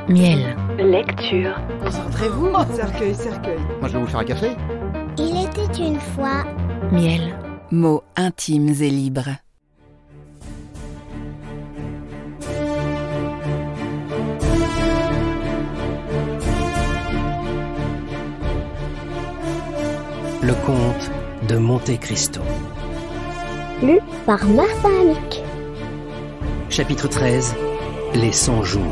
Miel. Lecture. Concentrez-vous. Cercueil, cercueil. Moi, je vais vous faire un café. Il était une fois. Miel. Mots intimes et libres. Le comte de Monte Cristo. Lu par Martha Amick. Chapitre 13. Les 100 jours.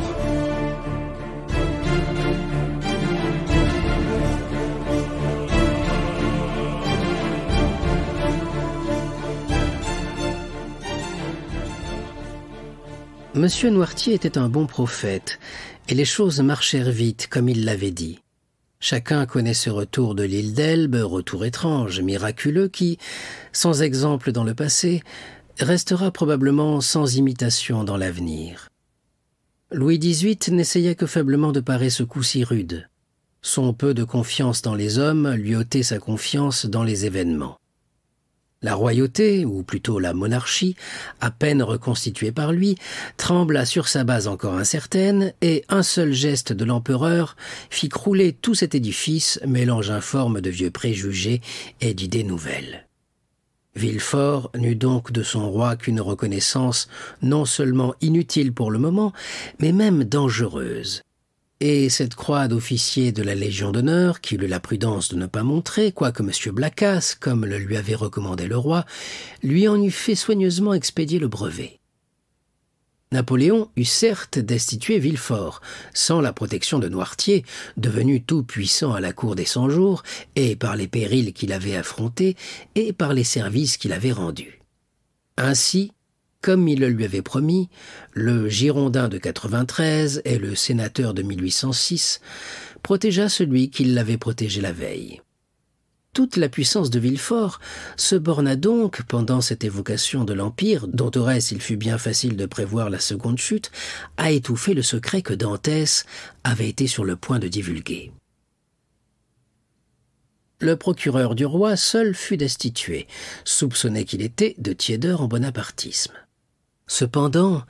Monsieur Noirtier était un bon prophète, et les choses marchèrent vite, comme il l'avait dit. Chacun connaît ce retour de l'île d'Elbe, retour étrange, miraculeux, qui, sans exemple dans le passé, restera probablement sans imitation dans l'avenir. Louis XVIII n'essayait que faiblement de parer ce coup si rude. Son peu de confiance dans les hommes lui ôtait sa confiance dans les événements. La royauté, ou plutôt la monarchie, à peine reconstituée par lui, trembla sur sa base encore incertaine, et un seul geste de l'empereur fit crouler tout cet édifice, mélange informe de vieux préjugés et d'idées nouvelles. Villefort n'eut donc de son roi qu'une reconnaissance non seulement inutile pour le moment, mais même dangereuse. Et cette croix d'officier de la Légion d'honneur, qu'il eut la prudence de ne pas montrer, quoique M. Blacas, comme le lui avait recommandé le roi, lui en eût fait soigneusement expédier le brevet. Napoléon eut certes destitué Villefort, sans la protection de Noirtier, devenu tout-puissant à la cour des 100 jours, et par les périls qu'il avait affrontés, et par les services qu'il avait rendus. Ainsi, comme il le lui avait promis, le Girondin de 93 et le sénateur de 1806 protégea celui qui l'avait protégé la veille. Toute la puissance de Villefort se borna donc, pendant cette évocation de l'Empire, dont au reste il fut bien facile de prévoir la seconde chute, à étouffer le secret que Dantès avait été sur le point de divulguer. Le procureur du roi seul fut destitué, soupçonné qu'il était de tiédeur en bonapartisme. Cependant,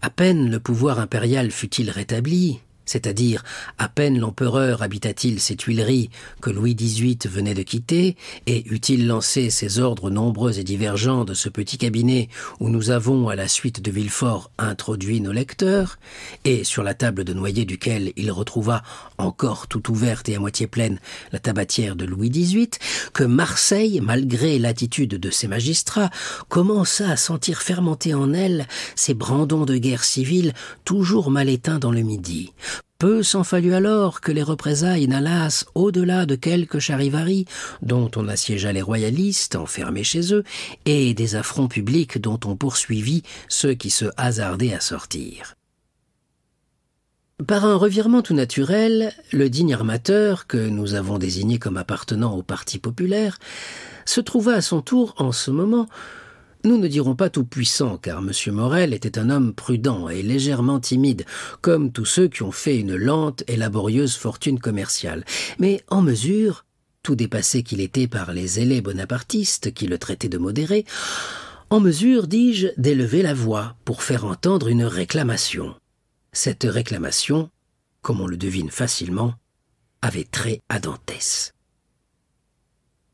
à peine le pouvoir impérial fut-il rétabli, c'est-à-dire à peine l'empereur habita-t-il ces Tuileries que Louis XVIII venait de quitter, et eut-il lancé ses ordres nombreux et divergents de ce petit cabinet où nous avons, à la suite de Villefort, introduit nos lecteurs, et sur la table de noyer duquel il retrouva, encore tout ouverte et à moitié pleine, la tabatière de Louis XVIII, que Marseille, malgré l'attitude de ses magistrats, commença à sentir fermenter en elle ces brandons de guerre civile toujours mal éteints dans le Midi. Peu s'en fallut alors que les représailles n'allassent au-delà de quelques charivaris dont on assiégea les royalistes enfermés chez eux et des affronts publics dont on poursuivit ceux qui se hasardaient à sortir. Par un revirement tout naturel, le digne armateur, que nous avons désigné comme appartenant au Parti populaire, se trouva à son tour en ce moment. Nous ne dirons pas tout puissant, car M. Morel était un homme prudent et légèrement timide, comme tous ceux qui ont fait une lente et laborieuse fortune commerciale, mais en mesure, tout dépassé qu'il était par les zélés bonapartistes qui le traitaient de modéré, en mesure, dis-je, d'élever la voix pour faire entendre une réclamation. Cette réclamation, comme on le devine facilement, avait trait à Dantès.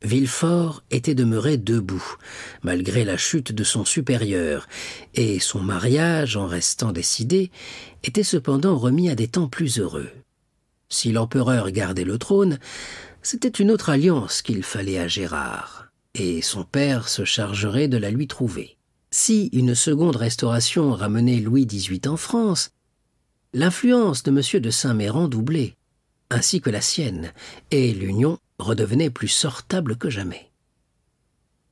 Villefort était demeuré debout, malgré la chute de son supérieur, et son mariage, en restant décidé, était cependant remis à des temps plus heureux. Si l'empereur gardait le trône, c'était une autre alliance qu'il fallait à Gérard, et son père se chargerait de la lui trouver. Si une seconde restauration ramenait Louis XVIII en France, l'influence de M. de Saint-Méran doublait, ainsi que la sienne, et l'union redevenait plus sortable que jamais.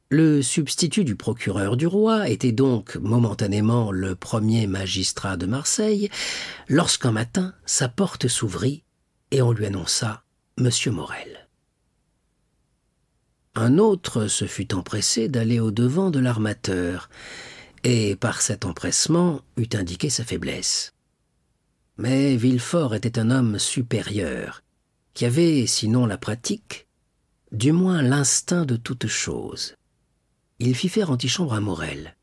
Le substitut du procureur du roi était donc momentanément le premier magistrat de Marseille, lorsqu'un matin sa porte s'ouvrit et on lui annonça M. Morel. Un autre se fut empressé d'aller au-devant de l'armateur, et par cet empressement eût indiqué sa faiblesse. Mais Villefort était un homme supérieur, qui avait, sinon la pratique, du moins l'instinct de toute chose. Il fit faire antichambre à Morel.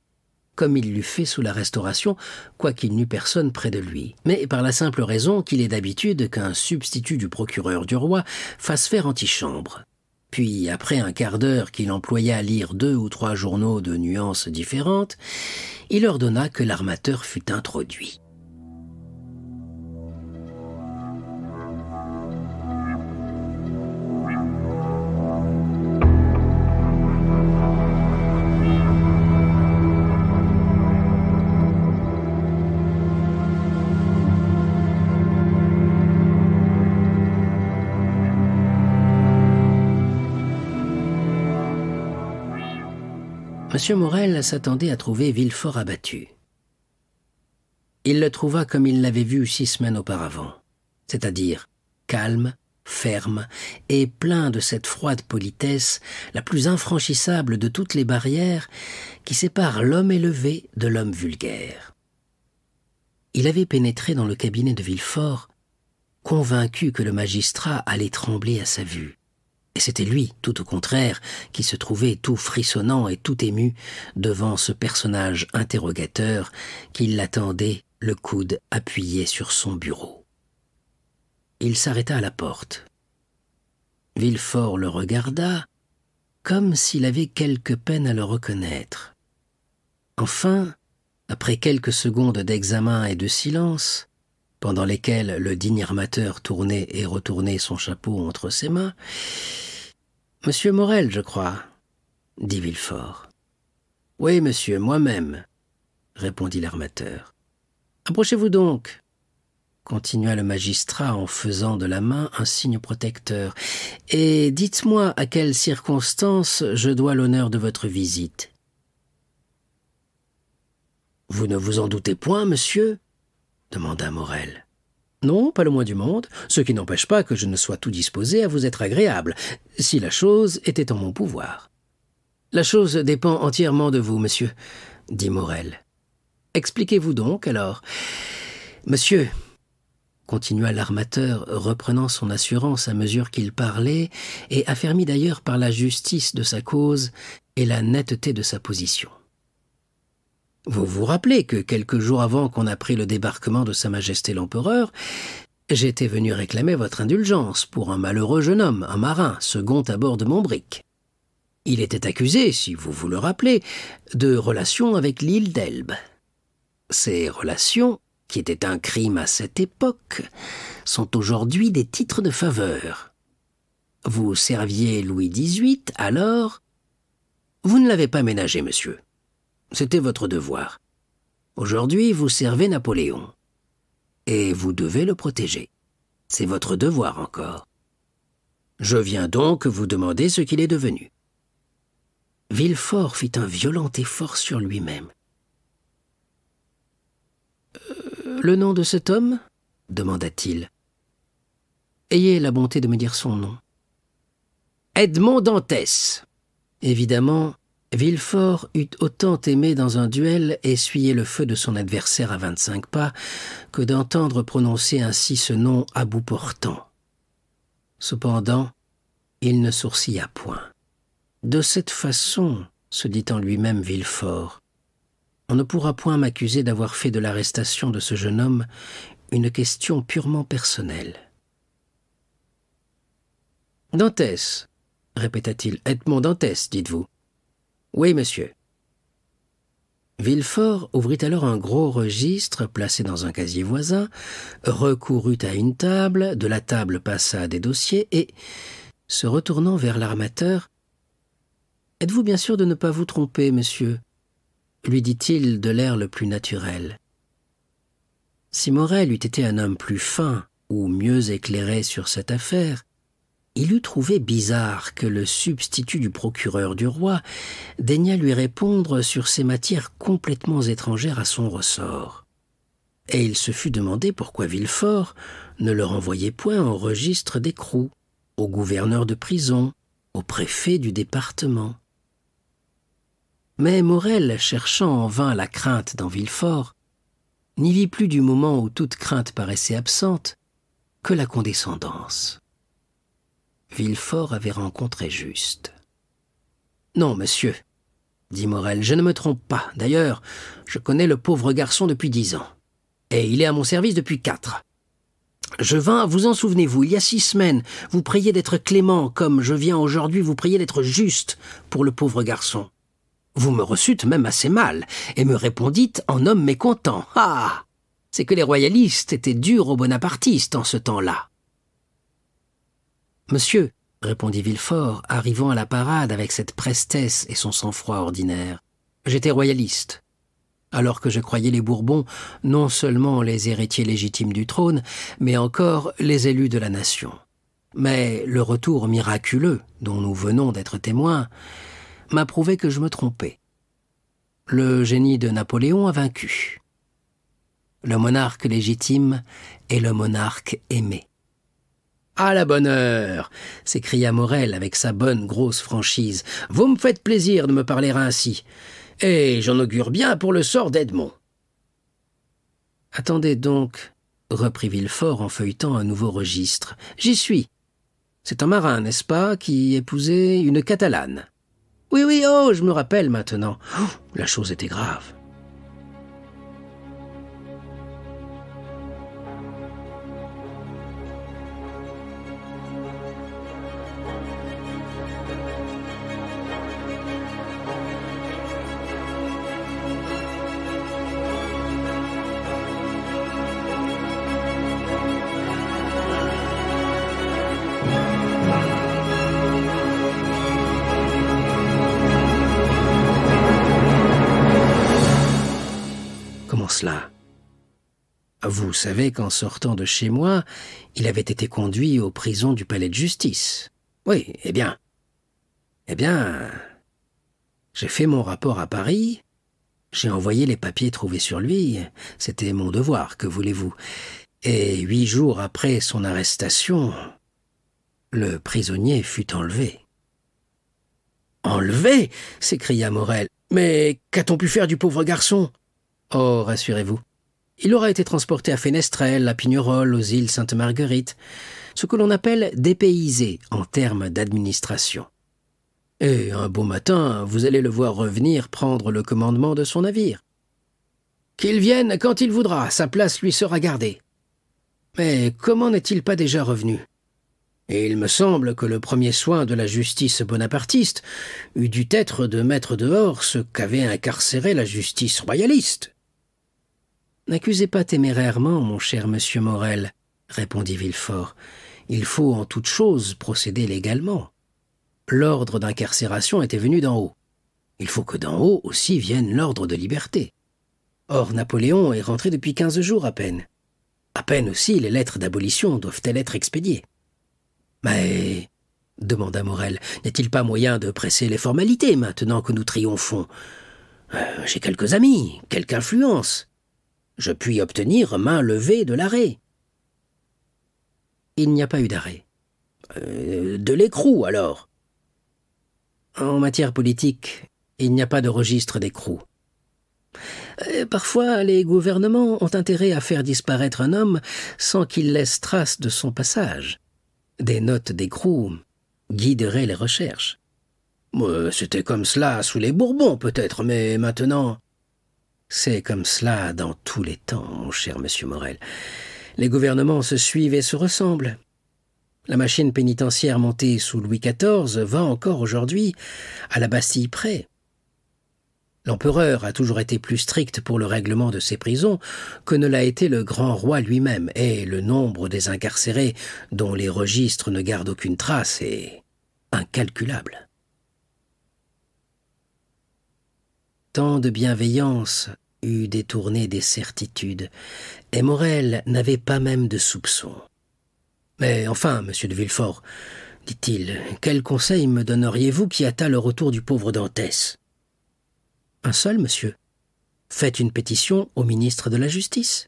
comme il l'eût fait sous la Restauration, quoiqu'il n'eût personne près de lui, mais par la simple raison qu'il est d'habitude qu'un substitut du procureur du roi fasse faire antichambre. Puis, après un quart d'heure qu'il employa à lire 2 ou 3 journaux de nuances différentes, il ordonna que l'armateur fût introduit. M. Morel s'attendait à trouver Villefort abattu. Il le trouva comme il l'avait vu 6 semaines auparavant, c'est-à-dire calme, ferme et plein de cette froide politesse, la plus infranchissable de toutes les barrières qui séparent l'homme élevé de l'homme vulgaire. Il avait pénétré dans le cabinet de Villefort, convaincu que le magistrat allait trembler à sa vue. Et c'était lui, tout au contraire, qui se trouvait tout frissonnant et tout ému devant ce personnage interrogateur qui l'attendait, le coude appuyé sur son bureau. Il s'arrêta à la porte. Villefort le regarda, comme s'il avait quelque peine à le reconnaître. Enfin, après quelques secondes d'examen et de silence, pendant lesquelles le digne armateur tournait et retournait son chapeau entre ses mains, « Monsieur Morel, je crois, » dit Villefort. « Oui, monsieur, moi-même, » répondit l'armateur. « Approchez-vous donc, » continua le magistrat en faisant de la main un signe protecteur, « et dites-moi à quelles circonstances je dois l'honneur de votre visite. »« Vous ne vous en doutez point, monsieur ?» demanda Morel. « Non, pas le moins du monde, ce qui n'empêche pas que je ne sois tout disposé à vous être agréable, si la chose était en mon pouvoir. »« La chose dépend entièrement de vous, monsieur, » dit Morel. « Expliquez-vous donc, alors. »« Monsieur, » continua l'armateur, reprenant son assurance à mesure qu'il parlait, et affermi d'ailleurs par la justice de sa cause et la netteté de sa position. Vous vous rappelez que quelques jours avant qu'on apprit le débarquement de Sa Majesté l'Empereur, j'étais venu réclamer votre indulgence pour un malheureux jeune homme, un marin, second à bord de mon brick. Il était accusé, si vous vous le rappelez, de relations avec l'île d'Elbe. Ces relations, qui étaient un crime à cette époque, sont aujourd'hui des titres de faveur. Vous serviez Louis XVIII, alors? Vous ne l'avez pas ménagé, monsieur. C'était votre devoir. Aujourd'hui, vous servez Napoléon. Et vous devez le protéger. C'est votre devoir encore. Je viens donc vous demander ce qu'il est devenu. » Villefort fit un violent effort sur lui-même. Le nom de cet homme » demanda-t-il. « Ayez la bonté de me dire son nom. »« Edmond Dantès. » Évidemment, Villefort eût autant aimé dans un duel essuyer le feu de son adversaire à 25 pas que d'entendre prononcer ainsi ce nom à bout portant. Cependant, il ne sourcilla point. De cette façon, se dit en lui-même Villefort, on ne pourra point m'accuser d'avoir fait de l'arrestation de ce jeune homme une question purement personnelle. « Dantès, répéta-t-il, Edmond Dantès, dites-vous. »« Oui, monsieur. » Villefort ouvrit alors un gros registre placé dans un casier voisin, recourut à une table, de la table passa à des dossiers et, se retournant vers l'armateur, « Êtes-vous bien sûr de ne pas vous tromper, monsieur ?» lui dit-il de l'air le plus naturel. Si Morel eût été un homme plus fin ou mieux éclairé sur cette affaire, il eût trouvé bizarre que le substitut du procureur du roi daignât lui répondre sur ces matières complètement étrangères à son ressort. Et il se fût demandé pourquoi Villefort ne le renvoyait point au registre d'écrou, au gouverneur de prison, au préfet du département. Mais Morel, cherchant en vain la crainte dans Villefort, n'y vit plus du moment où toute crainte paraissait absente que la condescendance. Villefort avait rencontré juste. « Non, monsieur, » dit Morel. « Je ne me trompe pas. D'ailleurs, je connais le pauvre garçon depuis 10 ans. Et il est à mon service depuis 4. Je vins, vous en souvenez-vous, il y a 6 semaines, vous priez d'être clément, comme je viens aujourd'hui vous prier d'être juste pour le pauvre garçon. Vous me reçûtes même assez mal, et me répondîtes en homme mécontent. Ah! C'est que les royalistes étaient durs aux bonapartistes en ce temps-là. » « Monsieur, » répondit Villefort, arrivant à la parade avec cette prestesse et son sang-froid ordinaire, « j'étais royaliste. Alors que je croyais les Bourbons non seulement les héritiers légitimes du trône, mais encore les élus de la nation. Mais le retour miraculeux, dont nous venons d'être témoins, m'a prouvé que je me trompais. Le génie de Napoléon a vaincu. Le monarque légitime est le monarque aimé. « À la bonne heure !» s'écria Morel avec sa bonne grosse franchise. « Vous me faites plaisir de me parler ainsi. Et j'en augure bien pour le sort d'Edmond. » « Attendez donc, » reprit Villefort en feuilletant un nouveau registre. « J'y suis. C'est un marin, n'est-ce pas, qui épousait une Catalane. Oui, oui, oh, je me rappelle maintenant. Oh, la chose était grave. » Cela. Vous savez qu'en sortant de chez moi, il avait été conduit aux prisons du palais de justice. Oui, eh bien, j'ai fait mon rapport à Paris, j'ai envoyé les papiers trouvés sur lui, c'était mon devoir, que voulez-vous. Et 8 jours après son arrestation, le prisonnier fut enlevé. « Enlevé !» s'écria Morel. « Mais qu'a-t-on pu faire du pauvre garçon ?» Oh, rassurez-vous. Il aura été transporté à Fenestrelle, à Pignerol, aux îles Sainte-Marguerite, ce que l'on appelle dépaysé en termes d'administration. Et un beau matin, vous allez le voir revenir prendre le commandement de son navire. Qu'il vienne quand il voudra, sa place lui sera gardée. Mais comment n'est-il pas déjà revenu ? Et il me semble que le premier soin de la justice bonapartiste eût dû être de mettre dehors ce qu'avait incarcéré la justice royaliste. « N'accusez pas témérairement, mon cher monsieur Morel, » répondit Villefort. « Il faut en toute chose procéder légalement. L'ordre d'incarcération était venu d'en haut. Il faut que d'en haut aussi vienne l'ordre de liberté. Or, Napoléon est rentré depuis 15 jours à peine. À peine aussi les lettres d'abolition doivent-elles être expédiées. »« Mais, » demanda Morel, « n'y a-t-il pas moyen de presser les formalités maintenant que nous triomphons ? J'ai quelques amis, quelque influence. Je puis obtenir main levée de l'arrêt. » »« Il n'y a pas eu d'arrêt. »« De l'écrou, alors. » »« En matière politique, il n'y a pas de registre d'écrou. Parfois, les gouvernements ont intérêt à faire disparaître un homme sans qu'il laisse trace de son passage. Des notes d'écrou guideraient les recherches. »« C'était comme cela sous les Bourbons, peut-être, mais maintenant... » « C'est comme cela dans tous les temps, mon cher monsieur Morel. Les gouvernements se suivent et se ressemblent. La machine pénitentiaire montée sous Louis XIV va encore aujourd'hui à la Bastille près. L'empereur a toujours été plus strict pour le règlement de ses prisons que ne l'a été le grand roi lui-même, et le nombre des incarcérés dont les registres ne gardent aucune trace est incalculable. Tant de bienveillance eût détourné des certitudes, et Morel n'avait pas même de soupçons. « Mais enfin, monsieur de Villefort, dit-il, quel conseil me donneriez-vous qui hâta le retour du pauvre Dantès ? » ?»« Un seul, monsieur. Faites une pétition au ministre de la Justice. »«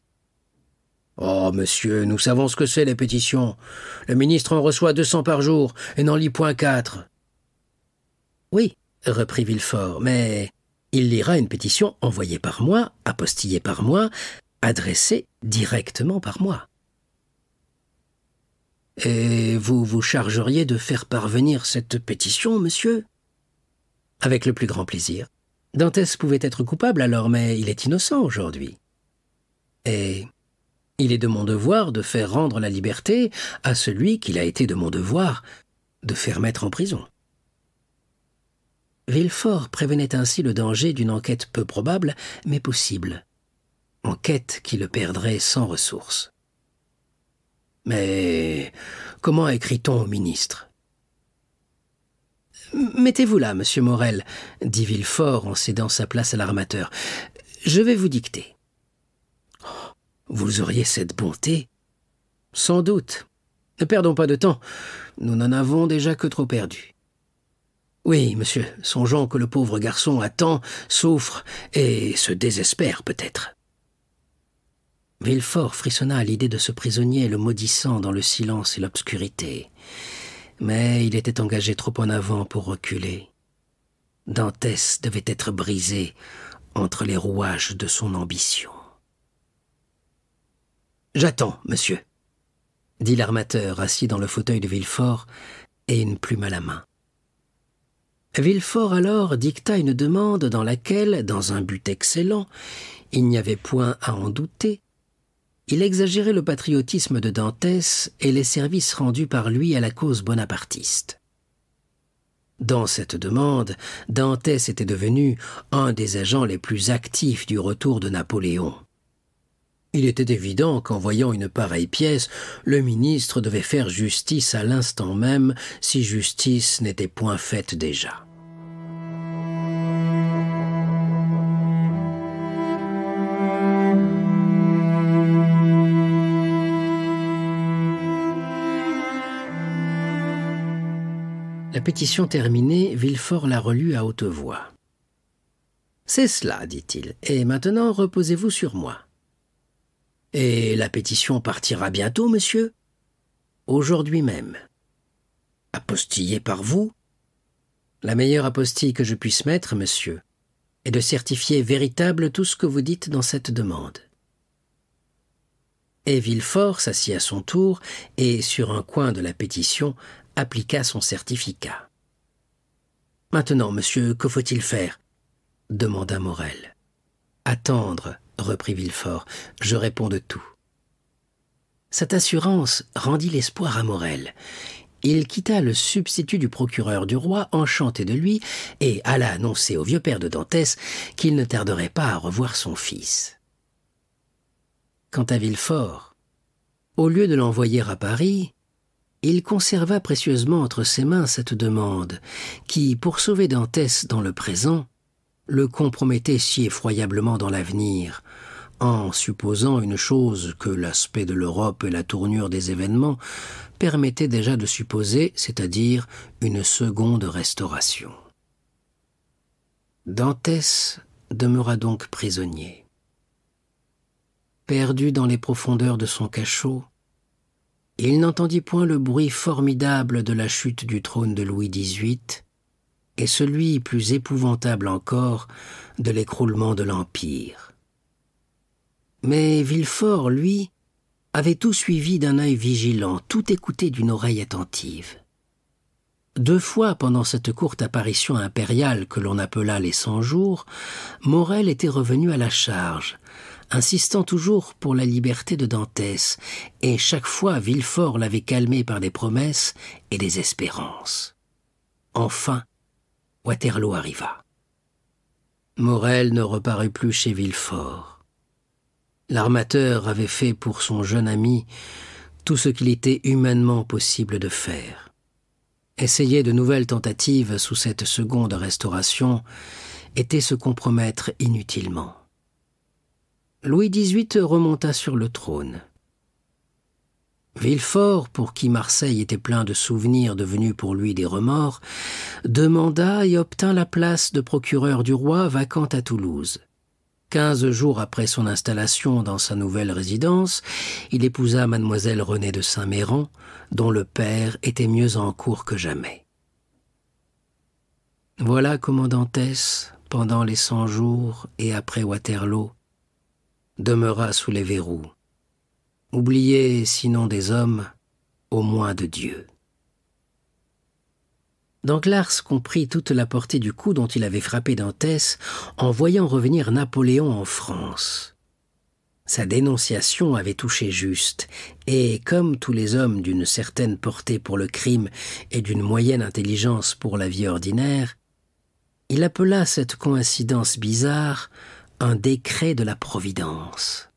Oh, monsieur, nous savons ce que c'est, les pétitions. Le ministre en reçoit 200 par jour et n'en lit point 4. »« Oui, reprit Villefort, mais... il lira une pétition envoyée par moi, apostillée par moi, adressée directement par moi. »« Et vous vous chargeriez de faire parvenir cette pétition, monsieur ? » « Avec le plus grand plaisir. Dantès pouvait être coupable alors, mais il est innocent aujourd'hui. Et il est de mon devoir de faire rendre la liberté à celui qu'il a été de mon devoir de faire mettre en prison. Villefort prévenait ainsi le danger d'une enquête peu probable, mais possible. Enquête qui le perdrait sans ressources. Mais comment écrit-on au ministre ? « Mettez-vous là, monsieur Morel, » dit Villefort en cédant sa place à l'armateur. « Je vais vous dicter. »« Vous auriez cette bonté ? » ?»« Sans doute. Ne perdons pas de temps. Nous n'en avons déjà que trop perdu. » « Oui, monsieur, songeons que le pauvre garçon attend, souffre et se désespère peut-être. » Villefort frissonna à l'idée de ce prisonnier le maudissant dans le silence et l'obscurité. Mais il était engagé trop en avant pour reculer. Dantès devait être brisé entre les rouages de son ambition. « J'attends, monsieur, » dit l'armateur assis dans le fauteuil de Villefort et une plume à la main. Villefort alors dicta une demande dans laquelle, dans un but excellent, il n'y avait point à en douter, il exagérait le patriotisme de Dantès et les services rendus par lui à la cause bonapartiste. Dans cette demande, Dantès était devenu un des agents les plus actifs du retour de Napoléon. Il était évident qu'en voyant une pareille pièce, le ministre devait faire justice à l'instant même, si justice n'était point faite déjà. La pétition terminée, Villefort la relut à haute voix. « C'est cela, dit-il, et maintenant reposez-vous sur moi. » « Et la pétition partira bientôt, monsieur ? » ?»« Aujourd'hui même. »« Apostillée par vous ? » ?»« La meilleure apostille que je puisse mettre, monsieur, est de certifier véritable tout ce que vous dites dans cette demande. » Et Villefort s'assit à son tour et, sur un coin de la pétition, appliqua son certificat. « Maintenant, monsieur, que faut-il faire ?» demanda Morel. « Attendre, » reprit Villefort, « je réponds de tout. » Cette assurance rendit l'espoir à Morel. Il quitta le substitut du procureur du roi, enchanté de lui, et alla annoncer au vieux père de Dantès qu'il ne tarderait pas à revoir son fils. Quant à Villefort, au lieu de l'envoyer à Paris, il conserva précieusement entre ses mains cette demande, qui, pour sauver Dantès dans le présent, le compromettait si effroyablement dans l'avenir, en supposant une chose que l'aspect de l'Europe et la tournure des événements permettaient déjà de supposer, c'est-à-dire une seconde restauration. Dantès demeura donc prisonnier. Perdu dans les profondeurs de son cachot, il n'entendit point le bruit formidable de la chute du trône de Louis XVIII, et celui plus épouvantable encore de l'écroulement de l'Empire. Mais Villefort, lui, avait tout suivi d'un œil vigilant, tout écouté d'une oreille attentive. 2 fois pendant cette courte apparition impériale que l'on appela les 100 jours, Morel était revenu à la charge, insistant toujours pour la liberté de Dantès, et chaque fois Villefort l'avait calmé par des promesses et des espérances. Enfin, Waterloo arriva. Morel ne reparut plus chez Villefort. L'armateur avait fait pour son jeune ami tout ce qu'il était humainement possible de faire. Essayer de nouvelles tentatives sous cette seconde restauration était se compromettre inutilement. Louis XVIII remonta sur le trône. Villefort, pour qui Marseille était plein de souvenirs devenus pour lui des remords, demanda et obtint la place de procureur du roi vacante à Toulouse. 15 jours après son installation dans sa nouvelle résidence, il épousa mademoiselle Renée de Saint-Méran, dont le père était mieux en cour que jamais. Voilà comment Dantès, pendant les 100 jours et après Waterloo, demeura sous les verrous, oublié sinon des hommes, au moins de Dieu. Danglars comprit toute la portée du coup dont il avait frappé Dantès en voyant revenir Napoléon en France. Sa dénonciation avait touché juste, et comme tous les hommes d'une certaine portée pour le crime et d'une moyenne intelligence pour la vie ordinaire, il appela cette coïncidence bizarre un décret de la Providence.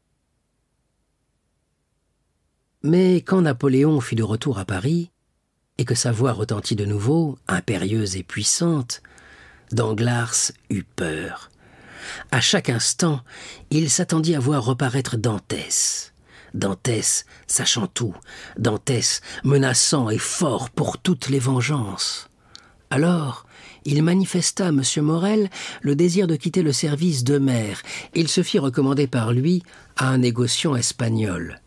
Mais quand Napoléon fut de retour à Paris, et que sa voix retentit de nouveau, impérieuse et puissante, Danglars eut peur. À chaque instant, il s'attendit à voir reparaître Dantès. Dantès sachant tout, Dantès menaçant et fort pour toutes les vengeances. Alors, il manifesta à M. Morrel le désir de quitter le service de mer. Il se fit recommander par lui à un négociant espagnol,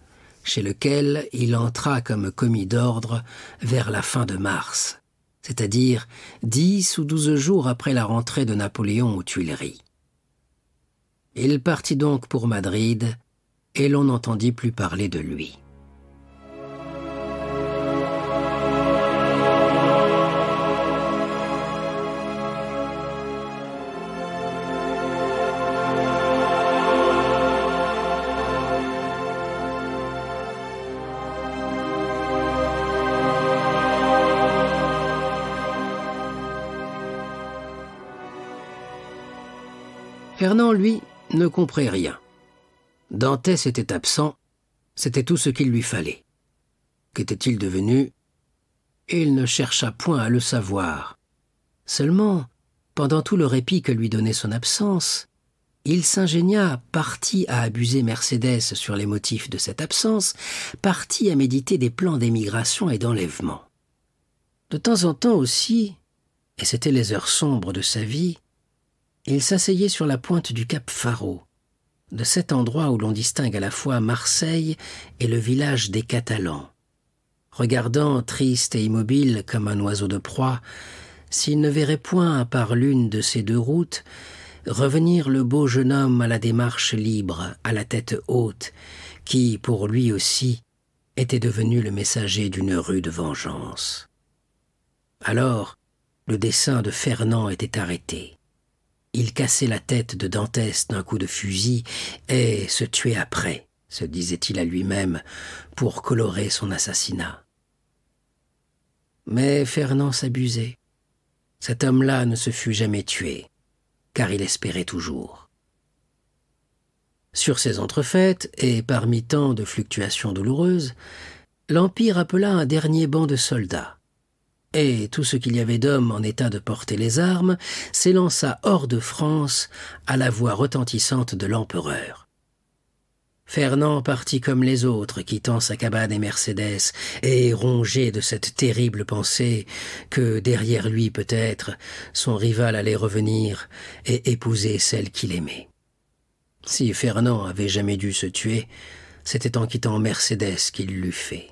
chez lequel il entra comme commis d'ordre vers la fin de mars, c'est-à-dire 10 ou 12 jours après la rentrée de Napoléon aux Tuileries. Il partit donc pour Madrid, et l'on n'entendit plus parler de lui. Fernand, lui, ne comprit rien. Dantès était absent, c'était tout ce qu'il lui fallait. Qu'était-il devenu? Il ne chercha point à le savoir. Seulement, pendant tout le répit que lui donnait son absence, il s'ingénia partie à abuser Mercédès sur les motifs de cette absence, partie à méditer des plans d'émigration et d'enlèvement. De temps en temps aussi, et c'étaient les heures sombres de sa vie, il s'asseyait sur la pointe du cap Faro, de cet endroit où l'on distingue à la fois Marseille et le village des Catalans, regardant, triste et immobile comme un oiseau de proie, s'il ne verrait point par l'une de ces deux routes revenir le beau jeune homme à la démarche libre, à la tête haute, qui, pour lui aussi, était devenu le messager d'une rude vengeance. Alors, le dessein de Fernand était arrêté. Il cassait la tête de Dantès d'un coup de fusil et se tuait après, se disait-il à lui-même, pour colorer son assassinat. Mais Fernand s'abusait. Cet homme-là ne se fut jamais tué, car il espérait toujours. Sur ces entrefaites, et parmi tant de fluctuations douloureuses, l'Empire appela un dernier banc de soldats. Et tout ce qu'il y avait d'hommes en état de porter les armes s'élança hors de France à la voix retentissante de l'empereur. Fernand partit comme les autres, quittant sa cabane et Mercédès, et rongé de cette terrible pensée que derrière lui, peut-être, son rival allait revenir et épouser celle qu'il aimait. Si Fernand avait jamais dû se tuer, c'était en quittant Mercédès qu'il l'eût fait.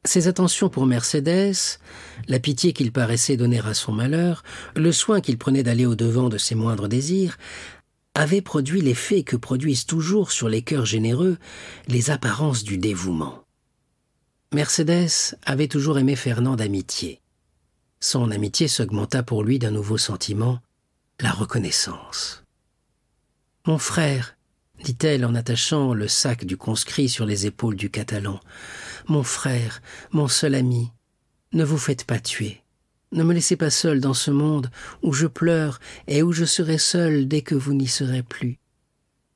Ses attentions pour Mercédès, la pitié qu'il paraissait donner à son malheur, le soin qu'il prenait d'aller au-devant de ses moindres désirs, avaient produit l'effet que produisent toujours sur les cœurs généreux les apparences du dévouement. Mercédès avait toujours aimé Fernand d'amitié. Son amitié s'augmenta pour lui d'un nouveau sentiment, la reconnaissance. « Mon frère », dit-elle en attachant le sac du conscrit sur les épaules du Catalan, « mon frère, mon seul ami, ne vous faites pas tuer. Ne me laissez pas seul dans ce monde où je pleure et où je serai seul dès que vous n'y serez plus. »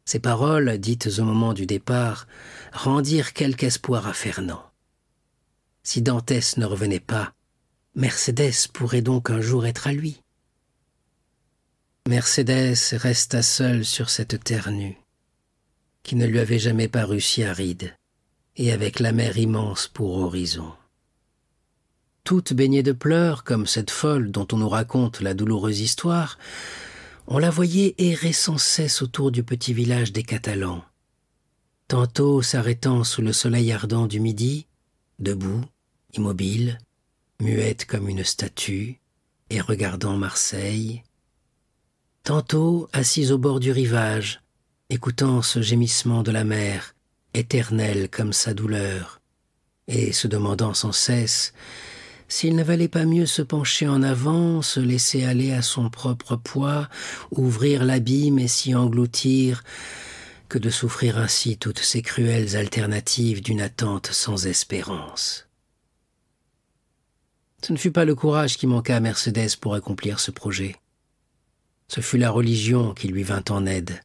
Ces paroles, dites au moment du départ, rendirent quelque espoir à Fernand. Si Dantès ne revenait pas, Mercédès pourrait donc un jour être à lui. Mercédès resta seule sur cette terre nue, qui ne lui avait jamais paru si aride, et avec la mer immense pour horizon. Toute baignée de pleurs, comme cette folle dont on nous raconte la douloureuse histoire, on la voyait errer sans cesse autour du petit village des Catalans, tantôt s'arrêtant sous le soleil ardent du midi, debout, immobile, muette comme une statue, et regardant Marseille, tantôt assise au bord du rivage, écoutant ce gémissement de la mer, éternel comme sa douleur, et se demandant sans cesse s'il ne valait pas mieux se pencher en avant, se laisser aller à son propre poids, ouvrir l'abîme et s'y engloutir, que de souffrir ainsi toutes ces cruelles alternatives d'une attente sans espérance. Ce ne fut pas le courage qui manqua à Mercédès pour accomplir ce projet. Ce fut la religion qui lui vint en aide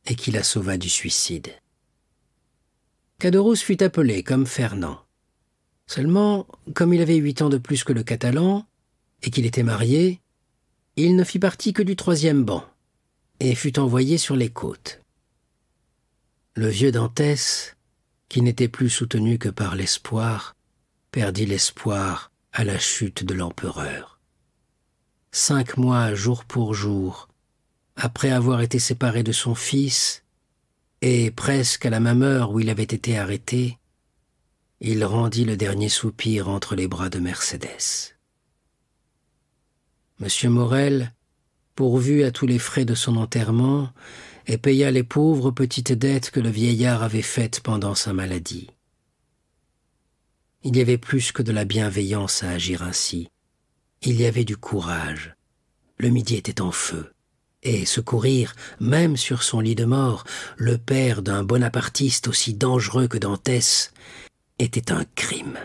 et qui la sauva du suicide. Caderousse fut appelé comme Fernand. Seulement, comme il avait 8 ans de plus que le Catalan, et qu'il était marié, il ne fit partie que du 3e banc, et fut envoyé sur les côtes. Le vieux Dantès, qui n'était plus soutenu que par l'espoir, perdit l'espoir à la chute de l'empereur. 5 mois, jour pour jour, après avoir été séparé de son fils, et presque à la même heure où il avait été arrêté, il rendit le dernier soupir entre les bras de Mercédès. Monsieur Morel pourvut à tous les frais de son enterrement et paya les pauvres petites dettes que le vieillard avait faites pendant sa maladie. Il y avait plus que de la bienveillance à agir ainsi. Il y avait du courage. Le midi était en feu. Et secourir, même sur son lit de mort, le père d'un bonapartiste aussi dangereux que Dantès, était un crime.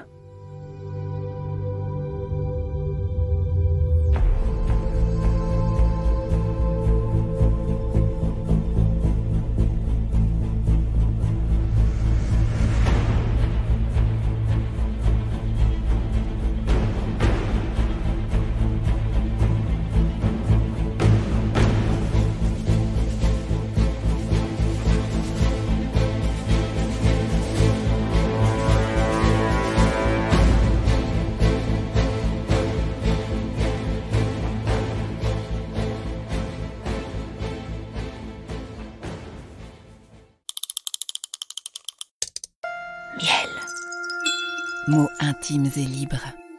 Mots intimes et libres.